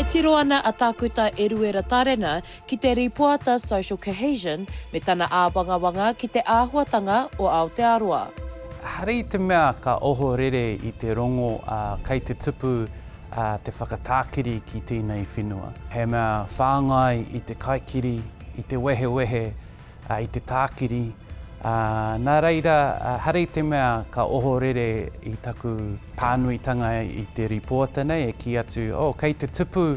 E tiro ana a tākuta Eruera Tarena ki te ripoata Social Cohesion me tana āwangawanga ki te āhuatanga o Aotearoa. Harei te mea ka oho rere I te rongo kei te tupu te whakatākiri ki tēnei whenua. He mea whāngai I te kaikiri, I te wehe, I te tākiri. Nā reira, harei te mea ka oho rere I taku pānuitanga I te ripoata nei e ki atu, kei te tupu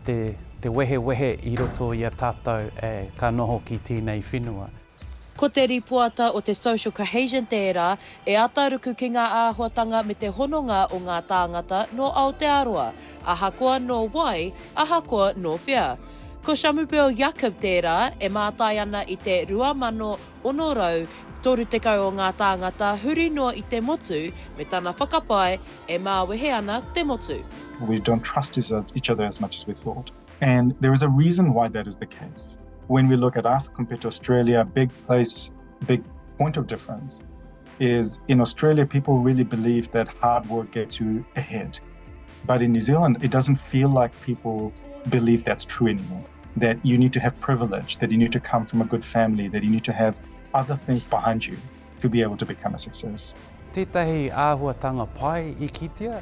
te wehe I roto I a tātou ka noho ki tēnei whenua. Ko te ripoata o te Social Cohesion tērā, e ataruku ki ngā āhuatanga me te hononga o ngā tāngata no Aotearoa, ahakoa no wai, ahakoa no whia. Ko Shamubeel Eaqub tērā, e mātai ana I te 2013 o ngā tāngata huri noa I te motu, me tana whakapai e māwehe ana te motu. We don't trust each other as much as we thought. And there is a reason why that is the case. When we look at us compared to Australia, big point of difference is in Australia, people really believe that hard work gets you ahead. But in New Zealand, it doesn't feel like people believe that's true anymore. That you need to have privilege, that you need to come from a good family, that you need to have other things behind you to be able to become a success. Tētahi āhuatanga pai I kitea,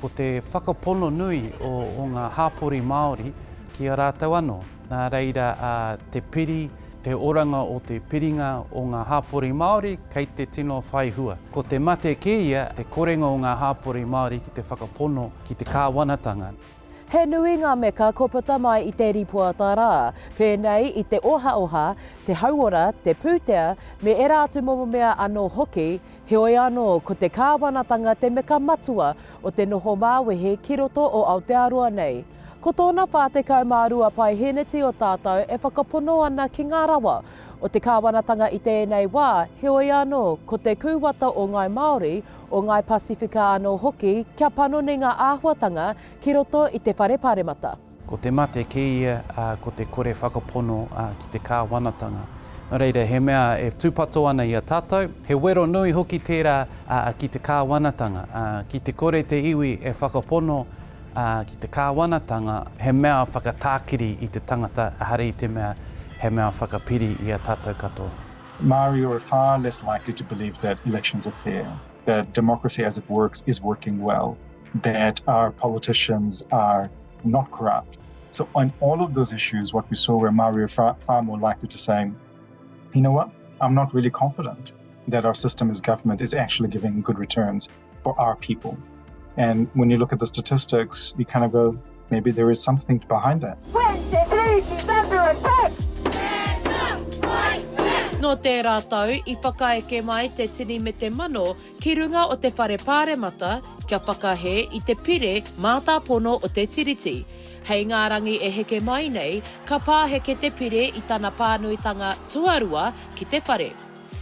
ko te whakapono nui o ngā hāpori Māori ki a rātou anō. Nā reira te piri, te oranga o te piringa o ngā hāpori Māori kei te tino whaihua. Ko te mate ke ia, te korenga o ngā hāpori Māori ki te whakapono ki te kāwanatanga. He nui ngā meka ko puta mai I te ripoata rā, pēnei I te oha, te hauora, te pūtea, me e rātu momomea anō hoki, heoi anō ko te kāwanatanga te meka matua o te noho māwehe ki roto o Aotearoa nei. Ko tōna whātekau mārua pai heneti o tātou e whakapono ana ki ngā rawa. O te kāwanatanga I tēnei wā, heoi anō ko te kūwata o ngai Māori o ngai Pasifika anō hoki kia panoni ngā āhuatanga ki roto I te whareparemata. Ko te mate ke ia, ko te kore whakapono ki te kāwanatanga. Nā reira, he mea e tūpato ana I a tātou, he wero nui hoki tērā ki te kāwanatanga. Ki te kore te iwi e whakapono ki te kāwanatanga, he mea whakatākiri I te tangata, harei te mea he mea whakapiri I a tātou katoa. Māori are far less likely to believe that elections are fair, that democracy as it works is working well, that our politicians are not corrupt. So on all of those issues, what we saw were Māori are far more likely to say, you know what, I'm not really confident that our system as government is actually giving good returns for our people. And when you look at the statistics, you kind of go, maybe there is something behind that. She's under attack! No te rātau, I whakaeke mai te tini me te mano ki runga o te wharepāremata kia whakahe I te pire mātāpono o te tiriti. Hei ngā rangi e heke mai nei, ka pāheke te pire I tana pānuitanga tuarua ki te whare.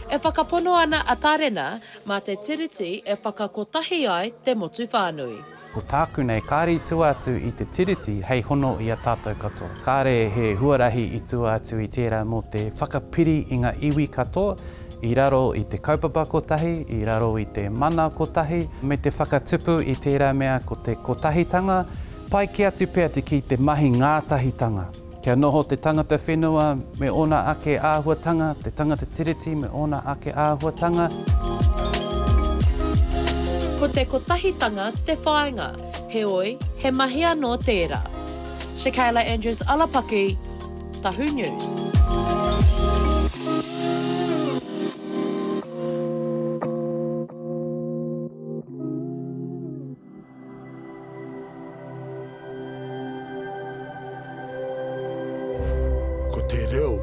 E whakapono ana a Tarena, mā te tiriti e whakakotahi ai te motu whānui. Ko tāku nei, kāri tua atu I te tiriti, hei hono I a tātou katoa. Kāre he huarahi I tua atu I tērā mō te whakapiri I ngā iwi katoa, I raro I te kaupapa kotahi, I raro I te mana kotahi, me te whakatupu I tērā mea ko te kotahitanga, pai ki atu pēr te ki te mahi ngātahitanga. Kia noho te tangata whenua me ona ake āhuatanga, te tangata tiriti me ona ake āhuatanga. Ko te kotahitanga te whāinga, heoi, he mahi anō tērā. Shakayla Andrews-Alapaki, Tahu News. Ko te reo